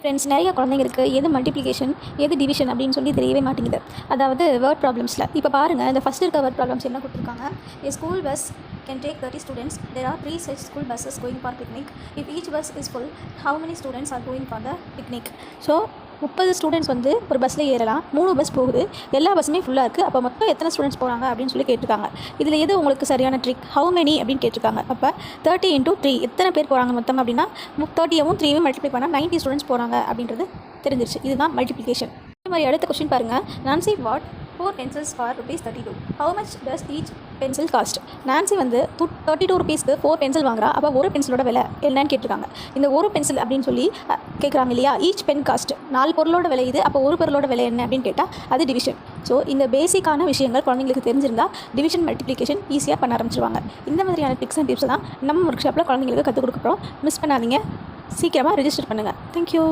Friends, நிறைய குழந்தைங்களுக்கு எது மல்டிப்ளிகேஷன் எது டிவிஷன் அப்படின்னு சொல்லி தெரியவே மாட்டேங்குது. அதாவது வேர்ட் ப்ராப்ளம்ஸில் இப்போ பாருங்கள், இந்த ஃபஸ்ட் இருக்க வேர்ட் ப்ராப்ளம்ஸ் என்ன கொடுத்துருக்காங்க. A school bus can take 30 students. There are 3 such school buses going for picnic. If each bus is full, how many students are going for the picnic? So 30 students வந்து ஒரு பஸ்ஸில் ஏறலாம். 3 bus போகுது, எல்லா பஸ்ஸுமே ஃபுல்லாக இருக்குது. அப்போ மொத்தம் எத்தனை ஸ்டூடெண்ட்ஸ் போகிறாங்க அப்படின்னு சொல்லி கேட்டிருக்காங்க. இதில் எது உங்களுக்கு சரியான ட்ரிக்? ஹவு மெனி அப்படின்னு கேட்டிருக்காங்க. அப்போ 30 × 3 எத்தனை பேர் போகிறாங்க மொத்தம் அப்படின்னா 30யும் 3யும் மல்டிப்ளை பண்ணால் 90 ஸ்டூடெண்ட்ஸ் போகிறாங்க அப்படின்றது தெரிஞ்சிருச்சு. இதுதான் மல்டிப்ளிகேஷன். இதே மாதிரி அடுத்த கொஸ்டின் பாருங்கள். Nancy what 4 pencils for ₹32. How much does each pencil cost? Nancy வந்து 32 rupeesக்கு 4 பென்சில் வாங்குறா. அப்போ ஒரு பென்சிலோட விலை என்னன்னு கேட்டிருக்காங்க. இந்த ஒரு பென்சில் அப்படின்னு சொல்லி கேட்குறாங்க இல்லையா. ஈச் பென் காஸ்ட் 4 பொருளோட விலை இது. அப்போ ஒரு பொருளோட விலை என்ன அப்படின்னு கேட்டால் அது டிவிஷன். ஸோ இந்த பேசிக்கான விஷயங்கள் குழந்தைங்களுக்கு தெரிஞ்சிருந்தால் டிவிஷன் மல்டிப்ளிகேஷன் ஈஸியாக பண்ண ஆரம்பிச்சிருவாங்க. இந்த மாதிரியான ட்ரிக்ஸ் அண்ட் டிப்ஸ் தான் நம்ம ஒர்க் ஷாப்பில் குழந்தைங்களுக்கு கற்றுக் கொடுக்குறோம். மிஸ் பண்ணாதீங்க. சீக்கிரமாக ரெஜிஸ்டர் பண்ணுங்கள். தேங்க்யூ.